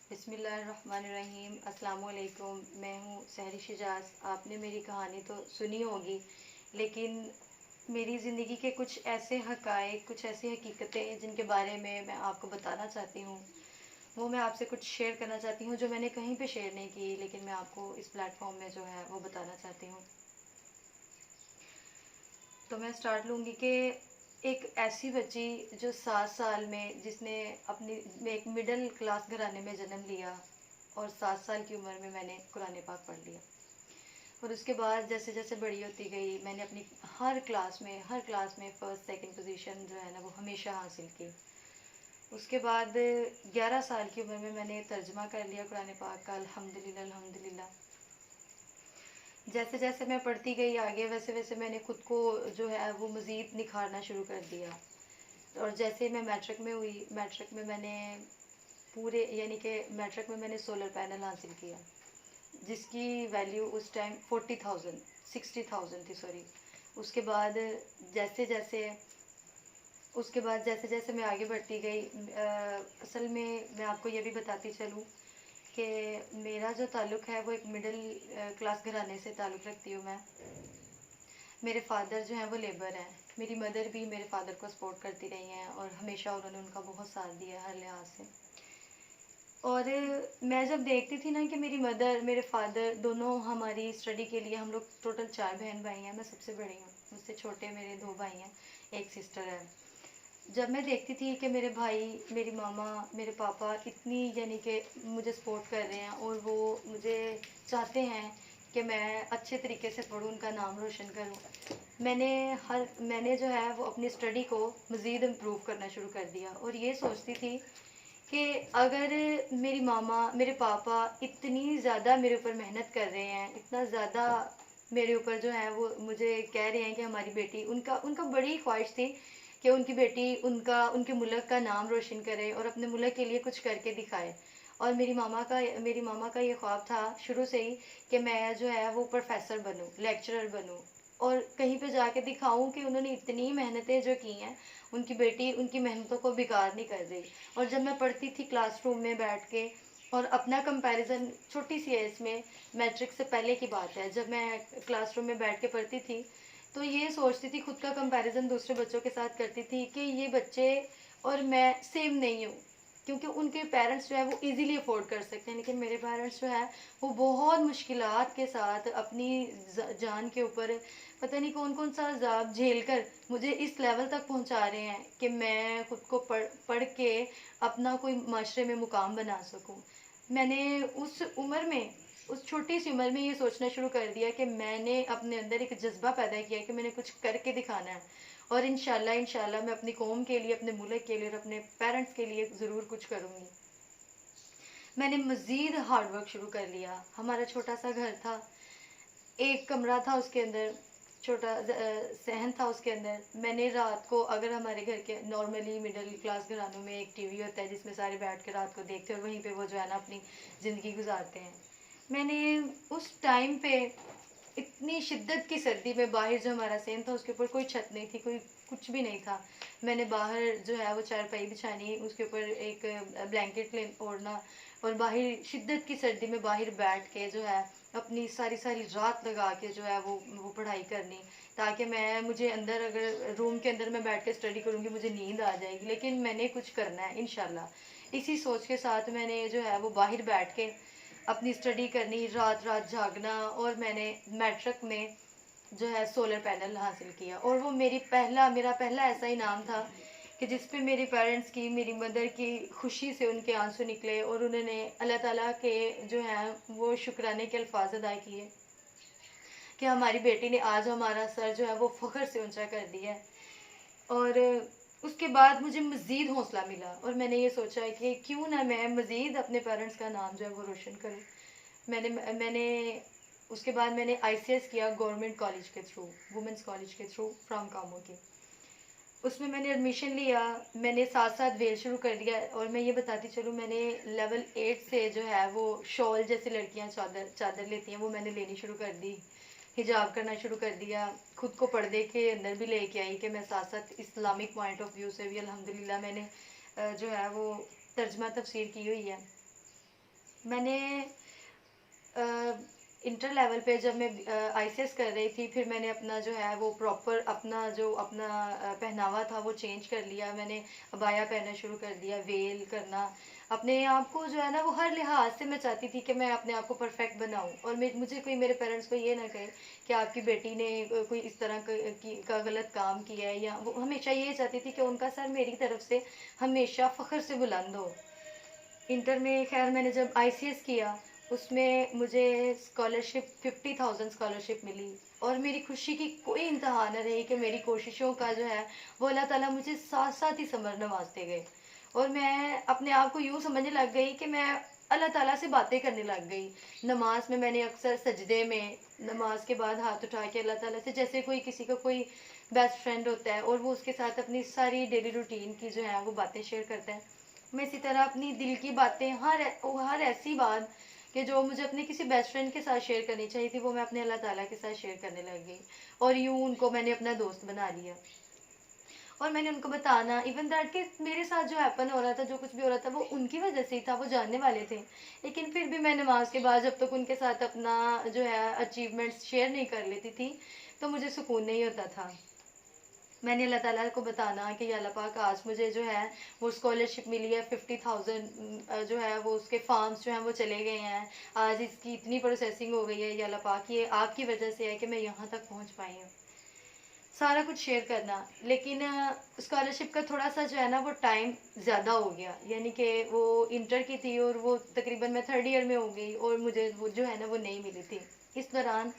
बिस्मिल्लाहिर्रहमानिर्रहीम। अस्सलाम वालेकुम। मैं हूँ सहरी शिजाज। आपने मेरी कहानी तो सुनी होगी, लेकिन मेरी ज़िंदगी के कुछ ऐसे हक़ाइक़, कुछ ऐसी हकीकतें जिनके बारे में मैं आपको बताना चाहती हूँ, वो मैं आपसे कुछ शेयर करना चाहती हूँ जो मैंने कहीं पे शेयर नहीं की, लेकिन मैं आपको इस प्लेटफॉर्म में जो है वो बताना चाहती हूँ। तो मैं स्टार्ट लूँगी कि एक ऐसी बच्ची जो 7 साल में, जिसने अपनी में एक मिडिल क्लास घराने में जन्म लिया, और 7 साल की उम्र में मैंने कुरान पाक पढ़ लिया। और उसके बाद जैसे जैसे बड़ी होती गई, मैंने अपनी हर क्लास में फ़र्स्ट सेकंड पोजीशन जो है ना वो हमेशा हासिल की। उसके बाद 11 साल की उम्र में मैंने तर्जमा कर लिया कुरान पाक का, अल्हम्दुलिल्लाह अल्हम्दुलिल्लाह। जैसे जैसे मैं पढ़ती गई आगे, वैसे वैसे मैंने खुद को जो है वो मज़ीद निखारना शुरू कर दिया। और जैसे मैं मैट्रिक में हुई, मैट्रिक में मैंने पूरे यानी कि मैट्रिक में मैंने सोलर पैनल हासिल किया, जिसकी वैल्यू उस टाइम 40,000 60,000 थी, सॉरी। उसके बाद जैसे जैसे उसके बाद जैसे जैसे मैं आगे बढ़ती गई, असल में मैं आपको ये भी बताती चलूँ कि मेरा जो ताल्लुक़ है वो एक मिडिल क्लास घराने से ताल्लुक़ रखती हूँ मैं। मेरे फादर जो हैं वो लेबर हैं। मेरी मदर भी मेरे फादर को सपोर्ट करती रही हैं, और हमेशा उन्होंने उनका बहुत साथ दिया हर लिहाज से। और मैं जब देखती थी ना कि मेरी मदर, मेरे फादर दोनों हमारी स्टडी के लिए, हम लोग टोटल 4 बहन भाई हैं, मैं सबसे बड़ी हूँ, मुझसे छोटे मेरे 2 भाई हैं, एक सिस्टर है। जब मैं देखती थी कि मेरे भाई, मेरी मामा, मेरे पापा इतनी यानी कि मुझे सपोर्ट कर रहे हैं, और वो मुझे चाहते हैं कि मैं अच्छे तरीके से पढूँ, उनका नाम रोशन करूँ, मैंने जो है वो अपनी स्टडी को मज़ीद इम्प्रूव करना शुरू कर दिया। और ये सोचती थी कि अगर मेरी मामा, मेरे पापा इतनी ज़्यादा मेरे ऊपर मेहनत कर रहे हैं, इतना ज़्यादा मेरे ऊपर जो है वो मुझे कह रहे हैं कि हमारी बेटी, उनका उनका बड़ी ख्वाहिश थी कि उनकी बेटी उनके मुल्क का नाम रोशन करे और अपने मुल्क के लिए कुछ करके दिखाए। और मेरी मामा का ये ख्वाब था शुरू से ही कि मैं जो है वो प्रोफेसर बनूँ, लेक्चरर बनूँ, और कहीं पे जाके दिखाऊं कि उन्होंने इतनी मेहनतें जो की हैं, उनकी बेटी उनकी मेहनतों को बेकार नहीं कर रही। और जब मैं पढ़ती थी क्लासरूम में बैठ के, और अपना कंपैरिजन छोटी सी एज में, मैट्रिक से पहले की बात है, जब मैं क्लासरूम में बैठ के पढ़ती थी, तो ये सोचती थी, खुद का कंपैरिजन दूसरे बच्चों के साथ करती थी कि ये बच्चे और मैं सेम नहीं हूँ, क्योंकि उनके पेरेंट्स जो है वो इजीली अफोर्ड कर सकते हैं, लेकिन मेरे पेरेंट्स जो है वो बहुत मुश्किलात के साथ अपनी जान के ऊपर पता नहीं कौन कौन सा अजाब झेल कर मुझे इस लेवल तक पहुंचा रहे हैं कि मैं खुद को पढ़ के अपना कोई माशरे में मुकाम बना सकूं। मैंने उस उम्र में, उस छोटी सी उम्र में ये सोचना शुरू कर दिया कि मैंने अपने अंदर एक जज्बा पैदा किया कि मैंने कुछ करके दिखाना है, और इंशाल्लाह इंशाल्लाह मैं अपनी कौम के लिए, अपने मुल्क के लिए और अपने पेरेंट्स के लिए ज़रूर कुछ करूँगी। मैंने मज़ीद हार्ड वर्क शुरू कर लिया। हमारा छोटा सा घर था, एक कमरा था, उसके अंदर छोटा सहन था, उसके अंदर मैंने रात को, अगर हमारे घर के नॉर्मली मिडिल क्लास घरानों में एक टीवी होता है जिसमें सारे बैठ के रात को देखते हैं और वहीं पे वो जो है ना अपनी ज़िंदगी गुजारते हैं, मैंने उस टाइम पे इतनी शिद्दत की सर्दी में, बाहर जो हमारा सेम था उसके ऊपर कोई छत नहीं थी, कोई कुछ भी नहीं था, मैंने बाहर जो है वो चारपाई बिछानी, उसके ऊपर एक ब्लैंकेट ओढ़ना, और बाहर शिद्दत की सर्दी में बाहर बैठ के जो है अपनी सारी सारी रात लगा के जो है वो पढ़ाई करनी, ताकि मुझे अंदर, अगर रूम के अंदर मैं बैठ के स्टडी करूँगी मुझे नींद आ जाएगी, लेकिन मैंने कुछ करना है इंशाल्लाह। इसी सोच के साथ मैंने जो है वो बाहर बैठ के अपनी स्टडी करनी, रात रात जागना, और मैंने मैट्रिक में जो है सोलर पैनल हासिल किया, और वो मेरा पहला ऐसा इनाम था कि जिस पे मेरे पेरेंट्स की, मेरी मदर की खुशी से उनके आंसू निकले, और उन्होंने अल्लाह ताला के जो है वो शुक्राने के अल्फाज अदा किए कि हमारी बेटी ने आज हमारा सर जो है वो फ़ख्र से ऊंचा कर दिया है। और उसके बाद मुझे मज़ीद हौसला मिला, और मैंने ये सोचा कि क्यों ना मैं मज़ीद अपने पेरेंट्स का नाम जो है वो रोशन करूँ। मैंने मैंने उसके बाद मैंने आईसीएस किया गवर्नमेंट कॉलेज के थ्रू, वुमेंस कॉलेज के थ्रू, फ्रॉम कामो की। उसमें मैंने एडमिशन लिया, मैंने साथ साथ वेल शुरू कर दिया, और मैं ये बताती चलूँ, मैंने लेवल 8 से जो है वो शॉल जैसे लड़कियां चादर चादर लेती हैं वो मैंने लेनी शुरू कर दी, हिजाब करना शुरू कर दिया, खुद को पर्दे के अंदर भी लेके आई कि मैं साथ साथ इस्लामिक पॉइंट ऑफ व्यू से भी अल्हम्दुलिल्लाह मैंने जो है वो तर्जमा तफसीर की हुई है। मैंने इंटर लेवल पे जब मैं आईसीएस कर रही थी, फिर मैंने अपना जो है वो प्रॉपर अपना पहनावा था वो चेंज कर लिया। मैंने अबाया पहनना शुरू कर दिया, वेल करना, अपने आप को जो है ना वो हर लिहाज से मैं चाहती थी कि मैं अपने आप को परफेक्ट बनाऊं। और मुझे कोई मेरे पेरेंट्स को ये ना कहे कि आपकी बेटी ने कोई इस तरह का गलत काम किया है, या वो हमेशा ये चाहती थी कि उनका सर मेरी तरफ से हमेशा फ़ख्र से बुलंद हो। इंटर में खैर मैंने जब आईसीएस किया, उसमें मुझे स्कॉलरशिप 50,000 स्कॉलरशिप मिली। और मेरी खुशी की कोई इंतहा न रही कि मेरी कोशिशों का जो है वो अल्लाह ताला मुझे साथ साथ ही समर नवाजते गए। और मैं अपने आप को यूँ समझने लग गई कि मैं अल्लाह ताला से बातें करने लग गई। नमाज में मैंने अक्सर सजदे में नमाज के बाद हाथ उठा के अल्लाह ताला से, जैसे कोई किसी का कोई बेस्ट फ्रेंड होता है और वो उसके साथ अपनी सारी डेली रूटीन की जो है वो बातें शेयर करता है, मैं इसी तरह अपनी दिल की बातें, हर ऐसी बात कि जो मुझे अपने किसी बेस्ट फ्रेंड के साथ शेयर करनी चाहिए थी, वो मैं अपने अल्लाह ताला के साथ शेयर करने लग गई। और यूं उनको मैंने अपना दोस्त बना लिया। और मैंने उनको बताना इवन दैट कि मेरे साथ जो हैपन हो रहा था, जो कुछ भी हो रहा था, वो उनकी वजह से ही था, वो जानने वाले थे। लेकिन फिर भी मैं नमाज के बाद जब तक उनके साथ अपना जो है अचीवमेंट्स शेयर नहीं कर लेती थी, तो मुझे सुकून नहीं होता था। मैंने अल्लाह ताला को बताना कि या अल्लाह पाक, आज मुझे जो है वो स्कॉलरशिप मिली है 50,000, जो है वो उसके फॉर्म्स जो हैं वो चले गए हैं, आज इसकी इतनी प्रोसेसिंग हो गई है, या अल्लाह पाक ये आपकी वजह से है कि मैं यहाँ तक पहुँच पाई हूँ। सारा कुछ शेयर करना। लेकिन स्कॉलरशिप का थोड़ा सा जो है ना वो टाइम ज़्यादा हो गया, यानी कि वो इंटर की थी और वो तकरीबन मैं थर्ड ईयर में हो गई और मुझे वो जो है ना वो नहीं मिली थी। इस दौरान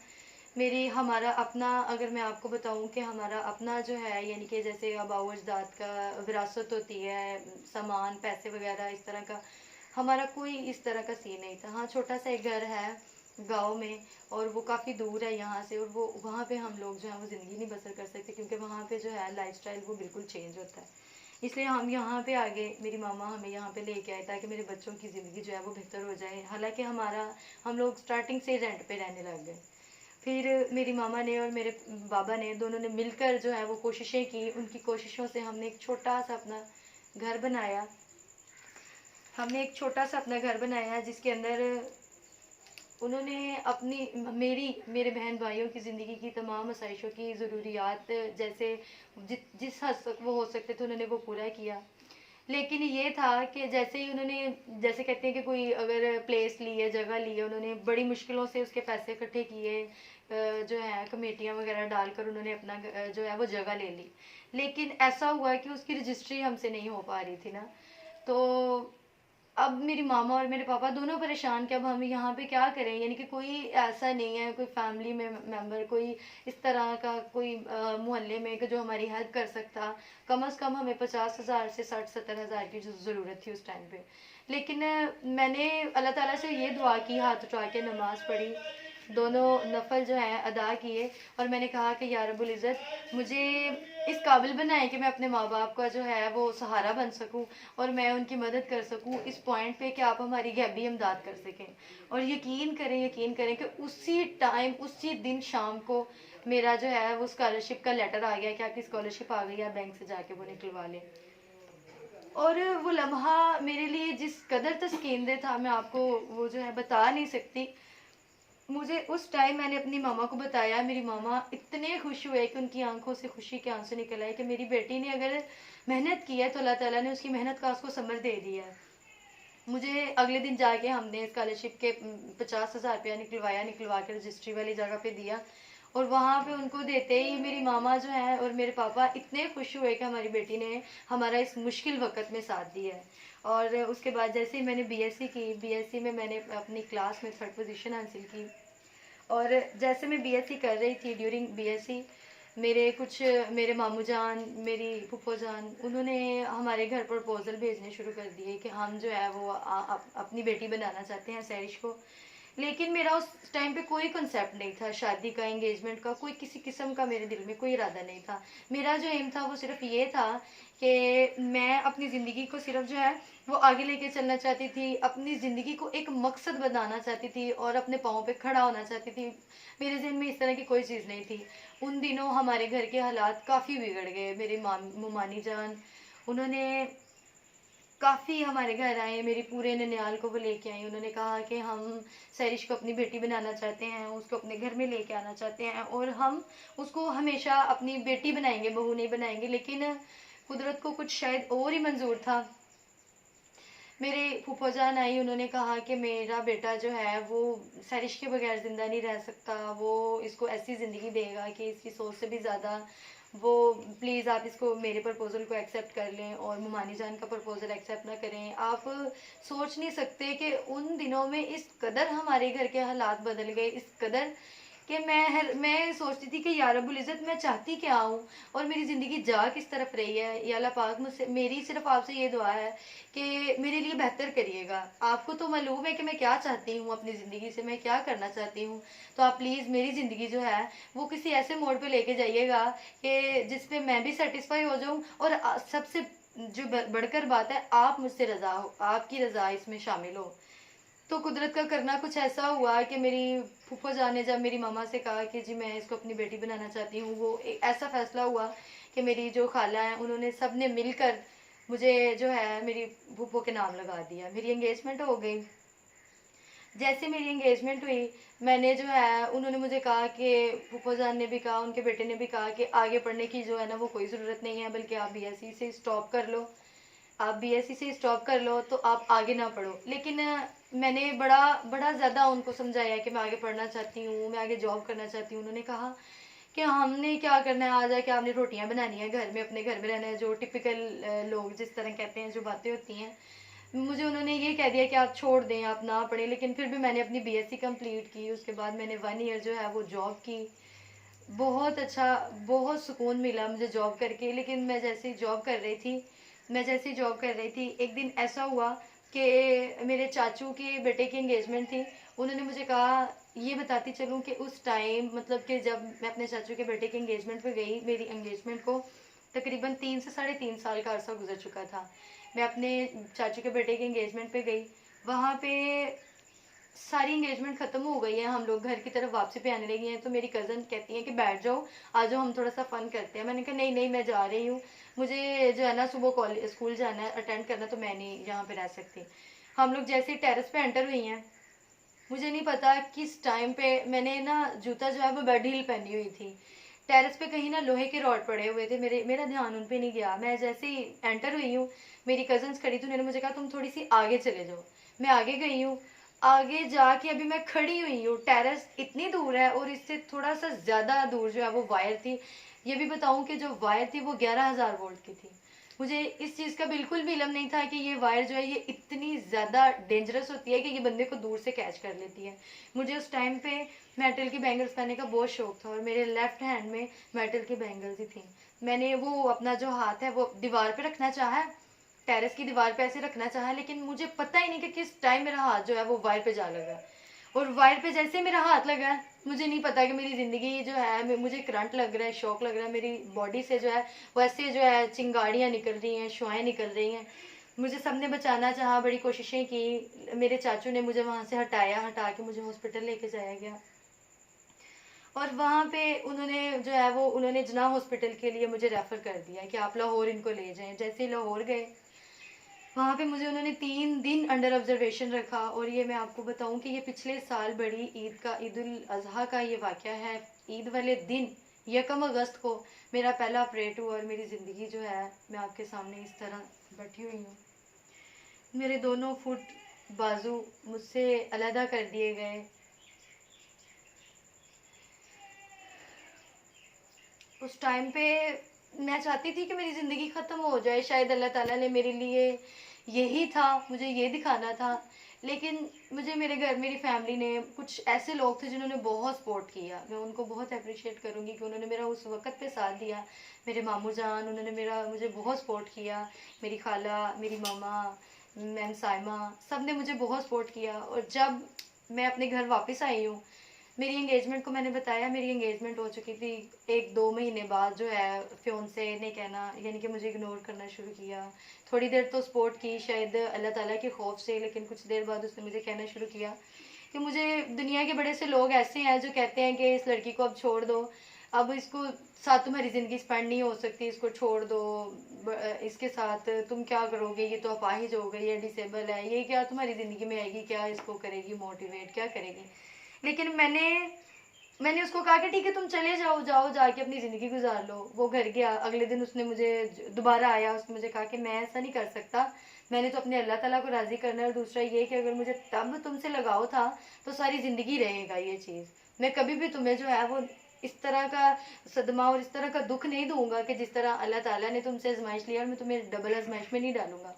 हमारा अपना, अगर मैं आपको बताऊं कि हमारा अपना जो है, यानी कि जैसे आबाओ अजदाद का विरासत होती है, सामान पैसे वगैरह इस तरह का, हमारा कोई इस तरह का सीन नहीं था। हाँ, छोटा सा एक घर है गांव में, और वो काफ़ी दूर है यहाँ से, और वो वहाँ पे हम लोग जो है वो ज़िंदगी नहीं बसर कर सकते, क्योंकि वहाँ पे जो है लाइफस्टाइल वो बिल्कुल चेंज होता है। इसलिए हम यहाँ पे आगे, मेरी मामा हमें यहाँ पे लेके आए ताकि मेरे बच्चों की ज़िंदगी जो है वो बेहतर हो जाए। हालांकि हम लोग स्टार्टिंग से रेंट पे रहने लग गए। फिर मेरी मामा ने और मेरे बाबा ने, दोनों ने मिलकर जो है वो कोशिशें की। उनकी कोशिशों से हमने एक छोटा सा अपना घर बनाया। जिसके अंदर उन्होंने अपनी मेरे बहन भाइयों की ज़िंदगी की तमाम आसाइशों की ज़रूरियात, जैसे जिस हद तक वो हो सकते थे उन्होंने वो पूरा किया। लेकिन ये था कि जैसे ही उन्होंने, जैसे कहते हैं कि कोई अगर प्लेस ली है, जगह ली है, उन्होंने बड़ी मुश्किलों से उसके पैसे इकट्ठे किए, जो है कमेटियाँ वगैरह डालकर उन्होंने अपना जो है वो जगह ले ली। लेकिन ऐसा हुआ कि उसकी रजिस्ट्री हमसे नहीं हो पा रही थी ना। तो अब मेरी मामा और मेरे पापा दोनों परेशान कि अब हम यहाँ पे क्या करें, यानी कि कोई ऐसा नहीं है, कोई फैमिली में मेंबर, कोई इस तरह का कोई मोहल्ले में कि जो हमारी हेल्प कर सकता। कम से कम हमें 50,000 से 60-70 हज़ार की जो ज़रूरत थी उस टाइम पे। लेकिन मैंने अल्लाह ताला से ये दुआ की, हाथ उठा के नमाज़ पढ़ी, दोनों नफल जो है अदा किए, और मैंने कहा कि या रब्बुल इज़्ज़त, मुझे इस काबिल बनाए कि मैं अपने माँ बाप का जो है वो सहारा बन सकूं और मैं उनकी मदद कर सकूं इस पॉइंट पे कि आप हमारी गैबी इमदाद कर सकें। और यकीन करें कि उसी टाइम, उसी दिन शाम को मेरा जो है वो स्कॉलरशिप का लेटर आ गया कि आपकी स्कॉलरशिप आ गई है, बैंक से जाके वो निकलवा लें। और वो लम्हा मेरे लिए जिस कदर तस्कीनदे था, मैं आपको वो जो है बता नहीं सकती। मुझे उस टाइम मैंने अपनी मामा को बताया, मेरी मामा इतने खुश हुए कि उनकी आंखों से खुशी के आंसू निकल आए कि मेरी बेटी ने अगर मेहनत की है तो अल्लाह ताला ने उसकी मेहनत का उसको समर दे दिया है। मुझे अगले दिन जाके हमने स्कॉलरशिप के 50,000 रुपया निकलवा के रजिस्ट्री वाली जगह पे दिया। और वहाँ पे उनको देते ही मेरी मामा जो है और मेरे पापा इतने खुश हुए कि हमारी बेटी ने हमारा इस मुश्किल वक़्त में साथ दिया है। और उसके बाद जैसे ही मैंने बीएससी की, बीएससी में मैंने अपनी क्लास में 3rd पोजीशन हासिल की। और जैसे मैं बीएससी कर रही थी, ड्यूरिंग बीएससी मेरे मामू जान, मेरी फूफो जान, उन्होंने हमारे घर प्रपोजल भेजने शुरू कर दिए कि हम जो है वो अपनी बेटी बनाना चाहते हैं सैरिश को। लेकिन मेरा उस टाइम पे कोई कंसेप्ट नहीं था शादी का, एंगेजमेंट का, कोई किसी किस्म का मेरे दिल में कोई इरादा नहीं था। मेरा जो एम था वो सिर्फ ये था कि मैं अपनी ज़िंदगी को सिर्फ जो है वो आगे लेके चलना चाहती थी, अपनी ज़िंदगी को एक मकसद बनाना चाहती थी और अपने पाँव पे खड़ा होना चाहती थी। मेरे जहन में इस तरह की कोई चीज़ नहीं थी। उन दिनों हमारे घर के हालात काफ़ी बिगड़ गए। मेरी मामी जान, उन्होंने काफ़ी हमारे घर आए, मेरी पूरे ननिहाल को वो लेके आई। उन्होंने कहा कि हम सैरिश को अपनी बेटी बनाना चाहते हैं, उसको अपने घर में लेके आना चाहते हैं और हम उसको हमेशा अपनी बेटी बनाएंगे, बहू नहीं बनाएंगे। लेकिन कुदरत को कुछ शायद और ही मंजूर था। मेरे फूफा जान आई, उन्होंने कहा कि मेरा बेटा जो है वो सैरिश के बगैर ज़िंदा नहीं रह सकता, वो इसको ऐसी ज़िंदगी देगा कि इसकी सोच से भी ज़्यादा वो, प्लीज़ आप इसको, मेरे प्रपोज़ल को एक्सेप्ट कर लें और मुमानी जान का प्रपोज़ल एक्सेप्ट ना करें। आप सोच नहीं सकते कि उन दिनों में इस कदर हमारे घर के हालात बदल गए, इस कदर कि मैं सोचती थी कि या रब्बुल इज़्ज़त मैं चाहती क्या हूँ और मेरी ज़िंदगी जा किस तरफ रही है। या अल्लाह पाक, मुझसे मेरी सिर्फ आपसे ये दुआ है कि मेरे लिए बेहतर करिएगा। आपको तो मालूम है कि मैं क्या चाहती हूँ अपनी ज़िंदगी से, मैं क्या करना चाहती हूँ। तो आप प्लीज़ मेरी ज़िंदगी जो है वो किसी ऐसे मोड़ पे लेके जाइएगा कि जिस पे मैं भी सेटिस्फाई हो जाऊँ और सबसे जो बढ़कर बात है, आप मुझसे रज़ा हो, आपकी रज़ा इसमें शामिल हो। तो कुदरत का करना कुछ ऐसा हुआ कि मेरी फूफा जान ने जब मेरी मामा से कहा कि जी मैं इसको अपनी बेटी बनाना चाहती हूँ, वो एक ऐसा फैसला हुआ कि मेरी जो खाला हैं उन्होंने सब ने मिलकर मुझे जो है मेरी फूफो के नाम लगा दिया। मेरी एंगेजमेंट हो गई। जैसे मेरी एंगेजमेंट हुई, मैंने जो है, उन्होंने मुझे कहा कि फूफा जान ने भी कहा, उनके बेटे ने भी कहा कि आगे पढ़ने की जो है ना वो कोई ज़रूरत नहीं है, बल्कि आप बीएससी से स्टॉप कर लो, आप बीएससी से स्टॉप कर लो तो आप आगे ना पढ़ो। लेकिन मैंने बड़ा बड़ा ज़्यादा उनको समझाया कि मैं आगे पढ़ना चाहती हूँ, मैं आगे जॉब करना चाहती हूँ। उन्होंने कहा कि हमने क्या करना है, आ जाके आपने रोटियां बनानी है घर में, अपने घर में रहना है, जो टिपिकल लोग जिस तरह कहते हैं, जो बातें होती हैं। मुझे उन्होंने ये कह दिया कि आप छोड़ दें, आप ना पढ़ें। लेकिन फिर भी मैंने अपनी बीएससी कंप्लीट की। उसके बाद मैंने 1 ईयर जो है वो जॉब की। बहुत अच्छा, बहुत सुकून मिला मुझे जॉब करके। लेकिन मैं जैसे ही जॉब कर रही थी, एक दिन ऐसा हुआ कि मेरे चाचू के बेटे की एंगेजमेंट थी। उन्होंने मुझे कहा, ये बताती चलूँ कि उस टाइम, मतलब कि जब मैं अपने चाचू के बेटे की एंगेजमेंट पे गई, मेरी एंगेजमेंट को तकरीबन 3 से 3.5 साल का अरसा गुजर चुका था। मैं अपने चाचू के बेटे की एंगेजमेंट पे गई। वहाँ पे सारी एंगेजमेंट खत्म हो गई है, हम लोग घर की तरफ वापसी पे आने लगे हैं। तो मेरी कज़न कहती हैं कि बैठ जाओ, आ जाओ, हम थोड़ा सा फन करते हैं। मैंने कहा नहीं नहीं, मैं जा रही हूँ, मुझे जो है ना सुबह कॉलेज स्कूल जाना है, अटेंड करना, तो मैं नहीं यहाँ पे रह सकती। हम लोग जैसे ही टेरेस पे एंटर हुई हैं, मुझे नहीं पता किस टाइम पे मैंने ना जूता जो है वो बेड हील पहनी हुई थी। टेरेस पे कहीं ना लोहे के रॉड पड़े हुए थे, मेरा ध्यान उन पे नहीं गया। मैं जैसे ही एंटर हुई हूँ, मेरी कजन्स खड़ी थी, उन्होंने मुझे कहा तुम थोड़ी सी आगे चले जाओ। मैं आगे गई हूँ। आगे जाके अभी मैं खड़ी हुई हूँ, टेरेस इतनी दूर है और इससे थोड़ा सा ज्यादा दूर जो है वो वायर थी। ये भी बताऊं कि जो वायर थी वो 11,000 वोल्ट की थी। मुझे इस चीज़ का बिल्कुल भी इल्म नहीं था कि ये वायर जो है ये इतनी ज़्यादा डेंजरस होती है कि ये बंदे को दूर से कैच कर लेती है। मुझे उस टाइम पे मेटल की बैंगल्स पहनने का बहुत शौक था और मेरे लेफ्ट हैंड में मेटल की बैंगल्स ही थी। मैंने वो अपना जो हाथ है वो दीवार पे रखना चाहा, टेरेस की दीवार पे ऐसे रखना चाहा, लेकिन मुझे पता ही नहीं कि किस टाइम मेरा हाथ जो है वो वायर पे जा लगा। और वायर पे जैसे मेरा हाथ लगा, मुझे नहीं पता कि मेरी ज़िंदगी जो है, मुझे करंट लग रहा है, शॉक लग रहा है, मेरी बॉडी से जो है वैसे जो है चिंगारियाँ निकल रही हैं, शुआएँ निकल रही हैं। मुझे सबने बचाना चाहा, बड़ी कोशिशें की। मेरे चाचू ने मुझे वहाँ से हटाया, हटा के मुझे हॉस्पिटल लेके जाया गया। और वहाँ पे उन्होंने जो है वो, उन्होंने जना हॉस्पिटल के लिए मुझे रेफ़र कर दिया कि आप लाहौर इनको ले जाएं। जैसे ही लाहौर गए, वहाँ पे मुझे उन्होंने 3 दिन अंडर ऑब्जर्वेशन रखा। और ये मैं आपको बताऊँ कि ये पिछले साल बड़ी ईद का, ईद उल अज़हा का ये वाक़या है। ईद वाले दिन 1 अगस्त को मेरा पहला ऑपरेट हुआ और मेरी ज़िंदगी जो है, मैं आपके सामने इस तरह बैठी हुई हूँ। मेरे दोनों फुट बाजू मुझसे अलहदा कर दिए गए। उस टाइम पे मैं चाहती थी कि मेरी ज़िंदगी ख़त्म हो जाए, शायद अल्लाह ताला ने मेरे लिए यही था, मुझे ये दिखाना था। लेकिन मुझे मेरे घर, मेरी फैमिली ने, कुछ ऐसे लोग थे जिन्होंने बहुत सपोर्ट किया। मैं उनको बहुत अप्रिशिएट करूँगी कि उन्होंने मेरा उस वक़्त पे साथ दिया। मेरे मामू जान, उन्होंने मुझे बहुत सपोर्ट किया। मेरी खाला, मेरी मामा, मैम साइमा, सब ने मुझे बहुत सपोर्ट किया। और जब मैं अपने घर वापस आई हूँ, मेरी एंगेजमेंट को मैंने बताया, मेरी एंगेजमेंट हो चुकी थी। 1-2 महीने बाद जो है फियोंसे ने कहना, यानी कि मुझे इग्नोर करना शुरू किया। थोड़ी देर तो सपोर्ट की शायद अल्लाह ताला के खौफ से, लेकिन कुछ देर बाद उसने मुझे कहना शुरू किया कि मुझे दुनिया के बड़े से लोग ऐसे हैं जो कहते हैं कि इस लड़की को अब छोड़ दो, अब इसको साथ तुम्हारी ज़िंदगी स्पेंड नहीं हो सकती, इसको छोड़ दो, इसके साथ तुम क्या करोगे, ये तो अपाहिज हो गई है, डिसेबल है, ये क्या तुम्हारी ज़िंदगी में आएगी, क्या इसको करेगी मोटिवेट, क्या करेगी। लेकिन मैंने उसको कहा कि ठीक है तुम चले जाओ, जाओ जाके अपनी ज़िंदगी गुजार लो। वो घर गया, अगले दिन उसने मुझे दोबारा आया, उसने मुझे कहा कि मैं ऐसा नहीं कर सकता, मैंने तो अपने अल्लाह ताला को राज़ी करना है, और दूसरा ये कि अगर मुझे तब तुमसे लगाव था तो सारी ज़िंदगी रहेगा ये चीज़। मैं कभी भी तुम्हें जो है वो इस तरह का सदमा और इस तरह का दुख नहीं दूंगा कि जिस तरह अल्लाह ताला ने तुमसे आजमाइश लिया, और मैं तुम्हें डबल आजमाइश में नहीं डालूंगा।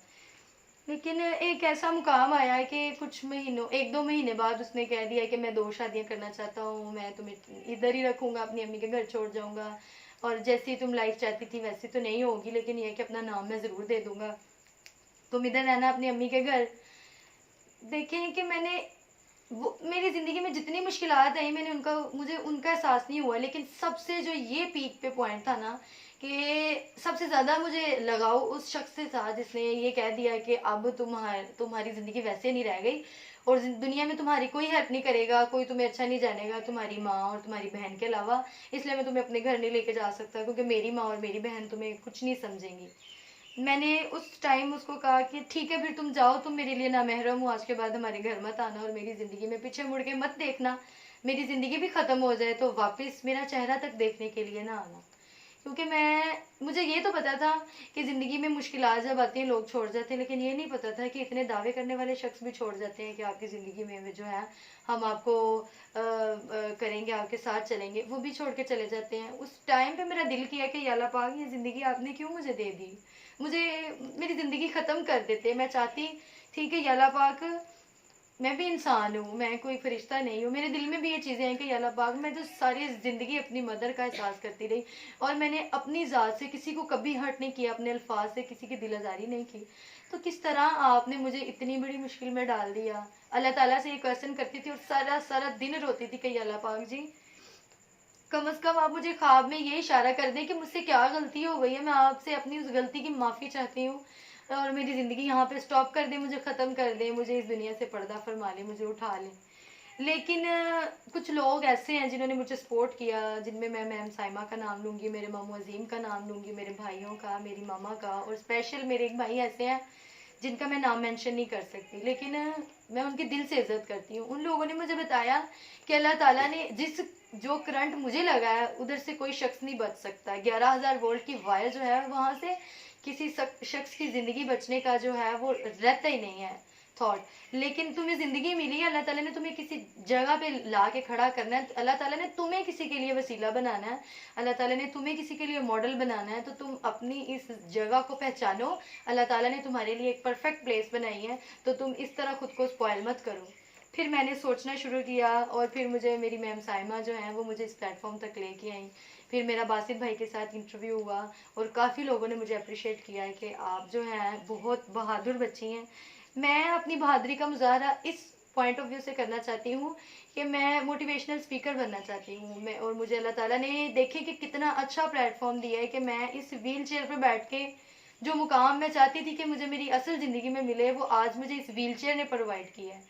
लेकिन एक ऐसा मुकाम आया है कि कुछ महीनों, 1-2 महीने बाद उसने कह दिया कि मैं 2 शादियां करना चाहता हूँ, मैं तुम्हें इधर ही रखूंगा, अपनी अम्मी के घर छोड़ जाऊंगा, और जैसी तुम लाइफ चाहती थी वैसी तो नहीं होगी, लेकिन यह कि अपना नाम मैं ज़रूर दे दूंगा, तुम इधर रहना अपनी अम्मी के घर। देखें कि मैंने वो मेरी ज़िंदगी में जितनी मुश्किलात आई, मुझे उनका एहसास नहीं हुआ, लेकिन सबसे जो ये पीक पे पॉइंट था ना, कि सबसे ज़्यादा मुझे लगाव उस शख्स से था जिसने ये कह दिया कि अब तुम्हारी ज़िंदगी वैसे नहीं रह गई, और दुनिया में तुम्हारी कोई हेल्प नहीं करेगा, कोई तुम्हें अच्छा नहीं जानेगा तुम्हारी माँ और तुम्हारी बहन के अलावा, इसलिए मैं तुम्हें अपने घर नहीं लेके जा सकता, क्योंकि मेरी माँ और मेरी बहन तुम्हें कुछ नहीं समझेंगी। मैंने उस टाइम उसको कहा कि ठीक है फिर तुम जाओ, तुम मेरे लिए नामहरम हो, आज के बाद हमारे घर मत आना, और मेरी ज़िंदगी में पीछे मुड़ के मत देखना, मेरी ज़िंदगी भी ख़त्म हो जाए तो वापस मेरा चेहरा तक देखने के लिए ना आना। क्योंकि मुझे ये तो पता था कि ज़िंदगी में मुश्किलात जब आती हैं लोग छोड़ जाते हैं, लेकिन ये नहीं पता था कि इतने दावे करने वाले शख्स भी छोड़ जाते हैं कि आपकी ज़िंदगी में जो है हम आपको करेंगे, आपके साथ चलेंगे, वो भी छोड़ के चले जाते हैं। उस टाइम पे मेरा दिल किया कि या अल्लाह पाक, ये ज़िंदगी आपने क्यों मुझे दे दी, मुझे मेरी ज़िंदगी ख़त्म कर देते। मैं चाहती थी कि या अल्लाह पाक, मैं भी इंसान हूँ, मैं कोई फरिश्ता नहीं हूँ, मेरे दिल में भी ये चीज़ें हैं कि या अल्लाह पाक, मैं तो सारी ज़िंदगी अपनी मदर का एहसास करती रही, और मैंने अपनी ज़ात से किसी को कभी हर्ट नहीं किया, अपने अल्फाज से किसी की दिल आज़ारी नहीं की, तो किस तरह आपने मुझे इतनी बड़ी मुश्किल में डाल दिया। अल्लाह ताला से ये क्वेश्चन करती थी, और सारा सारा दिन रोती थी कि या अल्लाह पाक जी, कम से कम आप मुझे ख्वाब में ये इशारा कर दें कि मुझसे क्या गलती हो गई है, मैं आपसे अपनी उस गलती की माफ़ी चाहती हूँ, और मेरी ज़िंदगी यहाँ पे स्टॉप कर दें, मुझे ख़त्म कर दें, मुझे इस दुनिया से पर्दा फरमा लें, मुझे उठा लें। लेकिन कुछ लोग ऐसे हैं जिन्होंने मुझे सपोर्ट किया, जिनमें मैं मैम साइमा का नाम लूँगी, मेरे मामू अजीम का नाम लूँगी, मेरे भाइयों का, मेरी मामा का, और स्पेशल मेरे एक भाई ऐसे हैं जिनका मैं नाम मेंशन नहीं कर सकती, लेकिन मैं उनके दिल से इज्जत करती हूँ। उन लोगों ने मुझे बताया कि अल्लाह ताला ने जो करंट मुझे लगा है, उधर से कोई शख्स नहीं बच सकता। 11,000 वोल्ट की वायर जो है, वहाँ से किसी शख्स की ज़िंदगी बचने का जो है वो रहता ही नहीं है थॉट। लेकिन तुम्हें ज़िंदगी मिली है, अल्लाह ताला ने तुम्हें किसी जगह पे ला के खड़ा करना है, अल्लाह ताला ने तुम्हें किसी के लिए वसीला बनाना है, अल्लाह ताला ने तुम्हें किसी के लिए मॉडल बनाना है, तो तुम अपनी इस जगह को पहचानो। अल्लाह ताला ने तुम्हारे लिए एक परफेक्ट प्लेस बनाई है, तो तुम इस तरह खुद को स्पॉइल मत करो। फिर मैंने सोचना शुरू किया, और फिर मुझे मेरी मैम साइमा जो हैं वो मुझे इस प्लेटफॉर्म तक लेके आई। फिर मेरा बासित भाई के साथ इंटरव्यू हुआ, और काफ़ी लोगों ने मुझे अप्रिशिएट किया है कि आप जो हैं बहुत बहादुर बच्ची हैं। मैं अपनी बहादुरी का मुजाहरा इस पॉइंट ऑफ व्यू से करना चाहती हूँ कि मैं मोटिवेशनल स्पीकर बनना चाहती हूँ मैं, और मुझे अल्लाह ताला ने देखे कि कितना अच्छा प्लेटफॉर्म दिया है कि मैं इस व्हील चेयर पर बैठ के जो मुकाम मैं चाहती थी कि मुझे मेरी असल ज़िंदगी में मिले, वो आज मुझे इस व्हील चेयर ने प्रोवाइड किया है।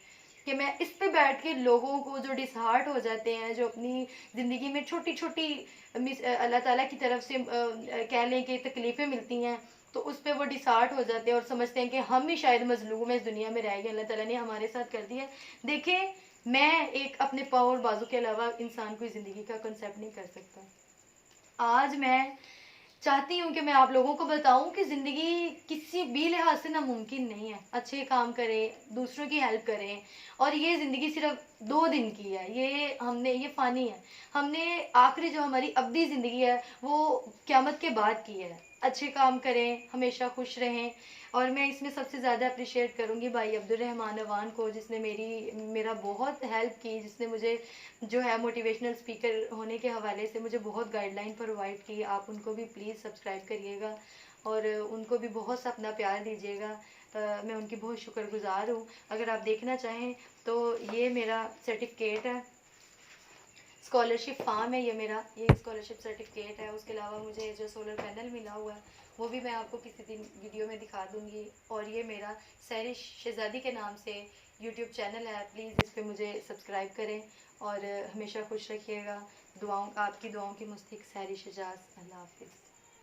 कि मैं इस पे बैठ के लोगों को जो डिसहार्ट हो जाते हैं, जो अपनी ज़िंदगी में छोटी छोटी अल्लाह ताला की तरफ से कह लें कि तकलीफ़ें मिलती हैं, तो उस पे वो डिसहार्ट हो जाते हैं और समझते हैं कि हम ही शायद मजलूम है इस दुनिया में रह गए, अल्लाह ताला ने हमारे साथ कर दिया। देखें, मैं एक अपने पाँव और बाजू के अलावा इंसान कोई ज़िंदगी का कंसेप्ट नहीं कर सकता। आज मैं चाहती हूँ कि मैं आप लोगों को बताऊँ कि ज़िंदगी किसी भी लिहाज से नामुमकिन नहीं है। अच्छे काम करें, दूसरों की हेल्प करें, और ये ज़िंदगी सिर्फ 2 दिन की है, ये फ़ानी है। हमने आखिरी जो हमारी अब्दी ज़िंदगी है वो क़यामत के बाद की है। अच्छे काम करें, हमेशा खुश रहें, और मैं इसमें सबसे ज़्यादा अप्रिशिएट करूँगी भाई अब्दुर्रहमान अवान को, जिसने मेरा बहुत हेल्प की, जिसने मुझे जो है मोटिवेशनल स्पीकर होने के हवाले से मुझे बहुत गाइडलाइन प्रोवाइड की। आप उनको भी प्लीज़ सब्सक्राइब करिएगा, और उनको भी बहुत सा अपना प्यार दीजिएगा। मैं उनकी बहुत शुक्रगुज़ार हूँ। अगर आप देखना चाहें तो ये मेरा सर्टिफिकेट है, स्कॉलरशिप फार्म है, ये स्कॉलरशिप सर्टिफिकेट है। उसके अलावा मुझे जो सोलर पैनल मिला हुआ है वो भी मैं आपको किसी दिन वीडियो में दिखा दूँगी। और ये मेरा सहरिश शहज़ादी के नाम से यूट्यूब चैनल है, प्लीज़ इस पर मुझे सब्सक्राइब करें, और हमेशा खुश रखिएगा। दुआओं आपकी दुआओं की मुस्तक सहरी शजाज। अल्लाह हाफिज़।